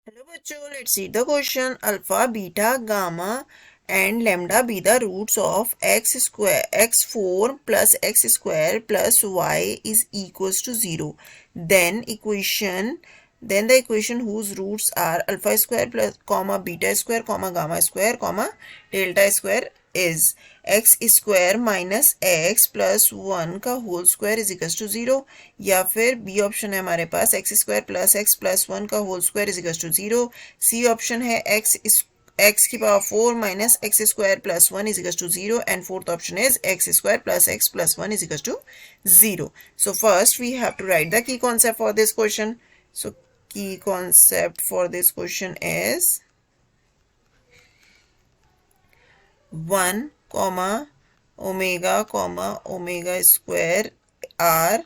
Hello bachcho, let's see the question. Alpha, beta, gamma and lambda be the roots of x square, x4 plus x square plus y is equals to 0. Then the equation whose roots are alpha square plus comma beta square comma gamma square comma delta square is x square minus x plus one का whole square is equal to 0, या फिर B option है हमारे पास x plus one का whole square is equal to 0। C option है x की power 4 minus x square plus one is equal to 0, and fourth option is x square plus x plus one is equal to 0। So first we have to write the key concept for this question. So key concept for this question is 1 omega square are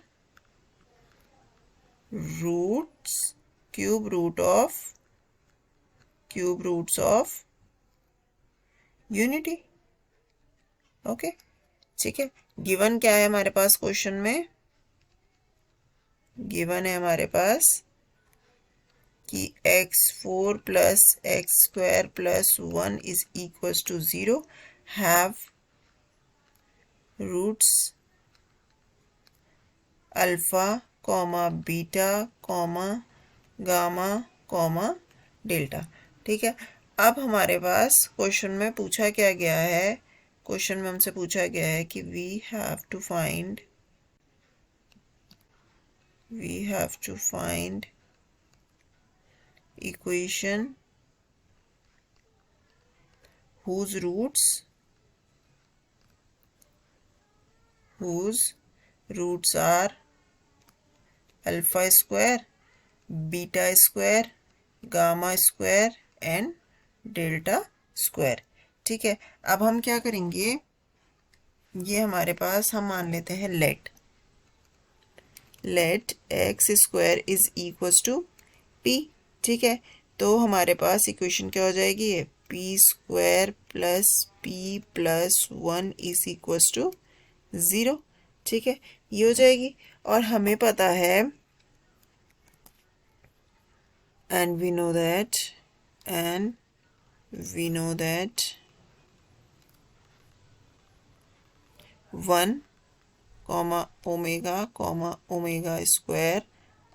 roots cube roots of unity. Okay, ठीक है। Given क्या है हमारे पास question में? Given है हमारे पास कि x4 plus x square plus one is equal to 0 have roots alpha comma beta comma gamma comma delta. ठीक है। अब हमारे पास क्वेश्चन में पूछा क्या गया है? क्वेश्चन में हमसे पूछा गया है कि we have to find equation whose roots are alpha square, beta square, gamma square and delta square। ठीक है। अब हम क्या करेंगे, ये हमारे पास हम मान लेते हैं let x square is equal to p. ठीक है। तो हमारे पास इक्वेशन क्या हो जाएगी? ये p square plus p plus one is equal to 0। ठीक है, ये हो जाएगी। और हमें पता है and we know that 1 omega square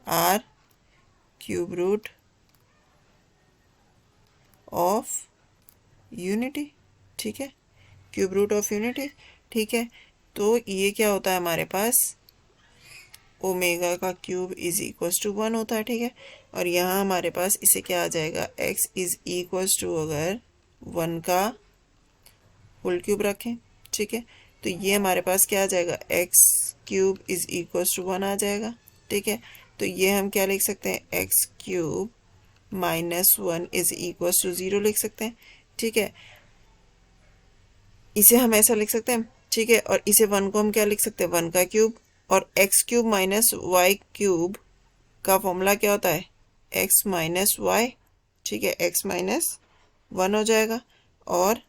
are cube root of unity. ठीक है, क्यूब रूट ऑफ यूनिटी। ठीक है, तो ये क्या होता है हमारे पास? ओमेगा का क्यूब इज इक्वल्स टू 1 होता है। ठीक है, और यहाँ हमारे पास इसे क्या आ जाएगा? x इज इक्वल्स टू, अगर 1 का होल क्यूब रखें, ठीक है, तो ये हमारे पास क्या आ जाएगा? x cube is equals to 1 आ जाएगा। ठीक है, तो ये हम क्या लिख सकते हैं? x cube minus 1 is equal to 0 लिख सकते हैं। ठीक है, इसे हम ऐसा लिख सकते हैं। ठीक है, और इसे 1 को हम क्या लिख सकते हैं? 1 का क्यूब। और x cube minus y cube का फॉर्मूला क्या होता है? x minus y. ठीक है, x माइनस 1 हो जाएगा, और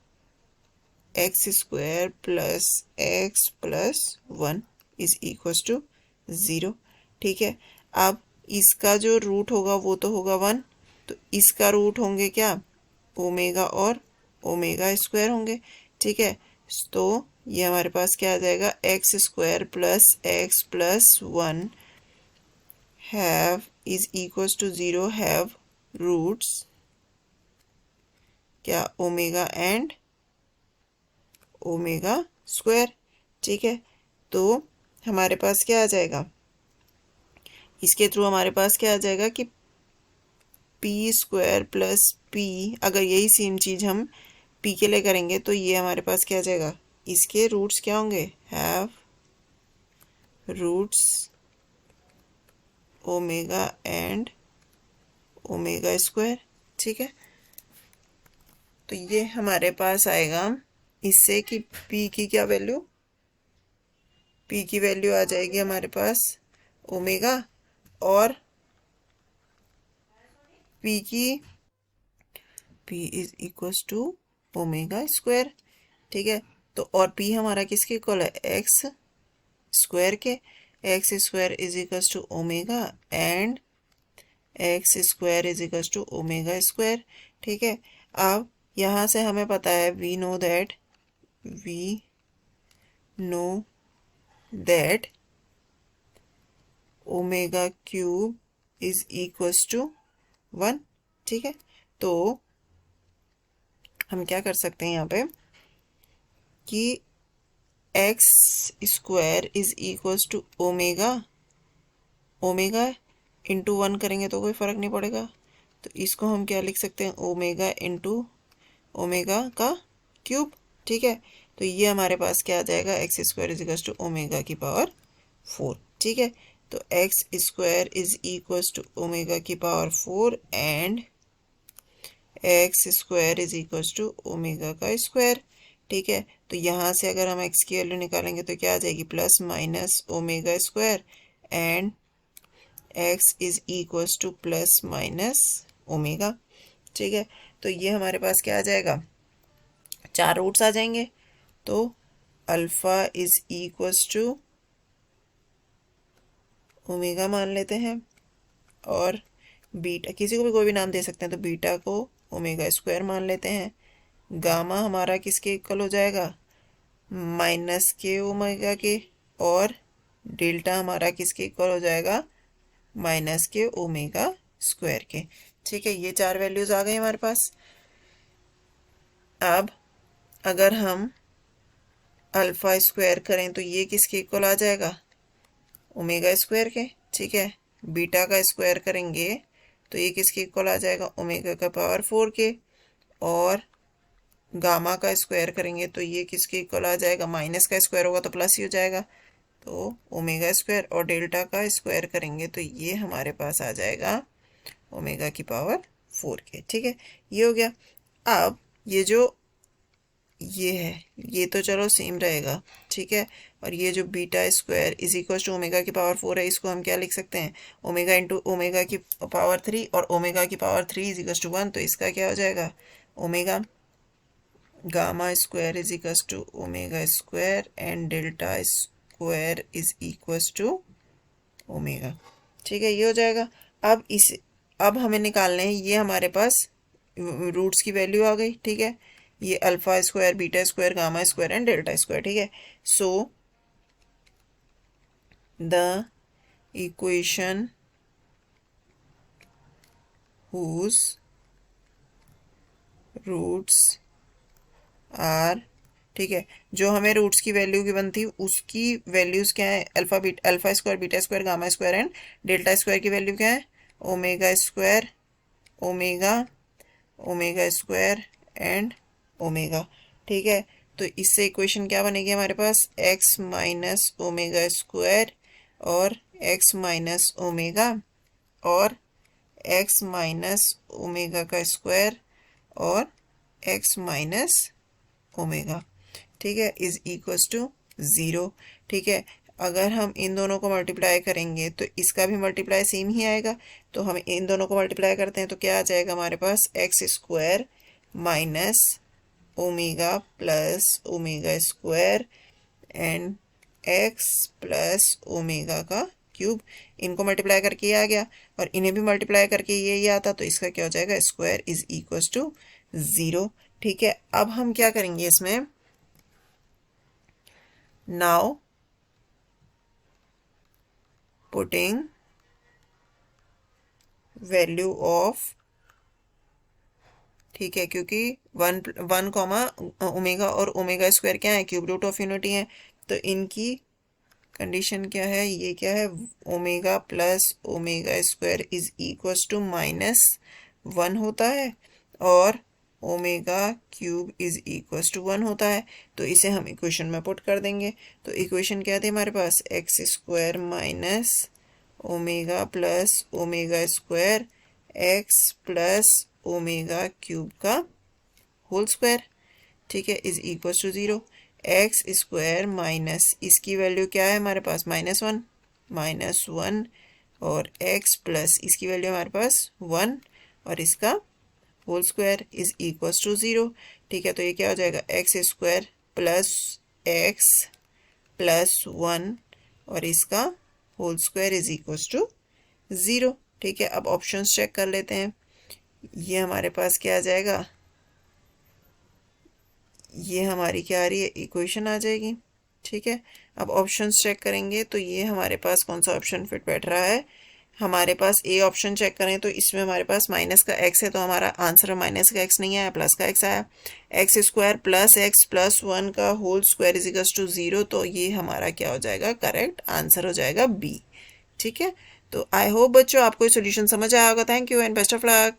x square plus x plus 1 is equal to 0। ठीक है, अब इसका जो रूट होगा वो तो होगा 1, तो इसका रूट होंगे क्या? ओमेगा और ओमेगा स्क्वायर होंगे। ठीक है, तो ये हमारे पास क्या आ जाएगा? X square plus one have is equal to 0 have roots क्या? Omega and omega square. ठीक है, तो हमारे पास क्या आ जाएगा? इसके थ्रू हमारे पास क्या आ जाएगा कि पी स्क्वायर प्लस पी, अगर यही सेम चीज़ हम पी के लिए करेंगे तो ये हमारे पास क्या आ जाएगा? इसके रूट्स क्या होंगे? Have roots omega and omega square. ठीक है, तो ये हमारे पास आएगा इससे कि p की क्या वैल्यू? p की वैल्यू आ जाएगी हमारे पास ओमेगा, और p is equals to omega square. ठीक है, तो और p हमारा किसके इक्वल है? एक्स स्क्वायर के। X square is equals to omega and x square is equal to omega square. ठीक है, अब यहाँ से हमें पता है we know that omega cube is equals to 1। ठीक है, तो हम क्या कर सकते हैं यहाँ पे कि x square is equals to omega into 1 करेंगे तो कोई फ़र्क नहीं पड़ेगा, तो इसको हम क्या लिख सकते हैं, ओमेगा इंटू ओमेगा का क्यूब। ठीक है, तो ये हमारे पास क्या आ जाएगा, x square is equals to omega की पावर 4। ठीक है, तो x square is equals to omega की power 4 and x square is equals to omega का स्क्वायर। ठीक है, तो यहाँ से अगर हम एक्स की वैल्यू निकालेंगे तो क्या आ जाएगी, plus minus omega square and x is equals two plus minus omega. ठीक है, तो ये हमारे पास क्या आ जाएगा, 4 रूट्स आ जाएंगे। तो alpha is equals to omega मान लेते हैं और बीटा, किसी को भी कोई भी नाम दे सकते हैं, तो बीटा को ओमेगा स्क्वायर मान लेते हैं। गामा हमारा किसके इक्वल हो जाएगा, माइनस के ओमेगा के, और डेल्टा हमारा किसके इक्वल हो जाएगा, माइनस के ओमेगा स्क्वायर के। ठीक है, ये 4 वैल्यूज आ गई हमारे पास। अब अगर हम अल्फ़ा स्क्वायर करें तो ये किसके इक्वल आ जाएगा, ओमेगा स्क्वायर के। ठीक है, बीटा का स्क्वायर करेंगे तो ये किसके इक्वल आ जाएगा, ओमेगा का पावर 4 के, और गामा का स्क्वायर करेंगे तो ये किसके इक्वल आ जाएगा, माइनस का स्क्वायर होगा तो प्लस ही हो जाएगा, तो ओमेगा स्क्वायर, और डेल्टा का स्क्वायर करेंगे तो ये हमारे पास आ जाएगा ओमेगा की पावर 4 के। ठीक है, ये हो गया। अब ये जो ये है ये तो चलो सेम रहेगा। ठीक है, और ये जो beta square is equal to omega की पावर 4 है, इसको हम क्या लिख सकते हैं, ओमेगा इंटू ओमेगा की पावर 3, और ओमेगा की पावर 3 इज इक्वल टू 1, तो इसका क्या हो जाएगा, omega gamma square is equal to omega square and delta square is equal to omega. ठीक है, ये हो जाएगा। अब हमें निकालने हैं, ये हमारे पास रूट्स की वैल्यू आ गई। ठीक है, ये alpha square, beta square, gamma square and delta square. ठीक है, so the equation whose roots are, ठीक है, जो हमें रूट्स की वैल्यू की बनती उसकी वैल्यूज क्या है, alpha square, beta square, gamma square and delta square की वैल्यू क्या है, omega square, omega, omega square and omega. ठीक है, तो इससे इक्वेशन क्या बनेगी हमारे पास, एक्स माइनस ओमेगा स्क्वायर और एक्स माइनस ओमेगा और एक्स माइनस ओमेगा का स्क्वायर और एक्स माइनस ओमेगा। ठीक है, इज इक्वल्स टू 0। ठीक है, अगर हम इन दोनों को मल्टीप्लाई करेंगे तो इसका भी मल्टीप्लाई सेम ही आएगा, तो हम इन दोनों को मल्टीप्लाई करते हैं तो क्या आ जाएगा हमारे पास, x square minus omega plus omega square and x plus omega का क्यूब। इनको मल्टीप्लाई करके ये आ गया और इन्हें भी मल्टीप्लाई करके ये आता, तो इसका क्या हो जाएगा, स्क्वायर इज इक्वल्स टू 0। ठीक है, अब हम क्या करेंगे इसमें, नाउ पुटिंग वैल्यू ऑफ, ठीक है, क्योंकि 1 कॉमा ओमेगा और ओमेगा स्क्वायर क्या है, क्यूब रूट ऑफ यूनिटी है, तो इनकी कंडीशन क्या है, ये क्या है, omega plus omega square is equals to -1 होता है और omega cube is equals to 1 होता है। तो इसे हम इक्वेशन में पुट कर देंगे, तो इक्वेशन क्या थी हमारे पास, x square minus omega plus omega square x plus omega cube का होल स्क्वायर। ठीक है, is equals to 0। X square minus इसकी वैल्यू क्या है हमारे पास, -1 और एक्स प्लस इसकी वैल्यू हमारे पास 1 और इसका whole square is equals to 0। ठीक है, तो ये क्या हो जाएगा, x square plus x plus 1 और इसका whole square is equals to 0। ठीक है, अब ऑप्शंस चेक कर लेते हैं। ये हमारे पास क्या आ जाएगा, ये हमारी क्या आ रही है, इक्वेशन आ जाएगी। ठीक है, अब ऑप्शंस चेक करेंगे तो ये हमारे पास कौन सा ऑप्शन फिट बैठ रहा है। हमारे पास ए ऑप्शन चेक करें तो इसमें हमारे पास माइनस का एक्स है, तो हमारा आंसर माइनस का एक्स नहीं आया, प्लस का एक्स आया। X square plus x plus 1 का whole square is equals to 0, तो ये हमारा क्या हो जाएगा, करेक्ट आंसर हो जाएगा बी। ठीक है, तो आई होप बच्चों आपको ये सोल्यूशन समझ आया होगा। Thank you and best of luck.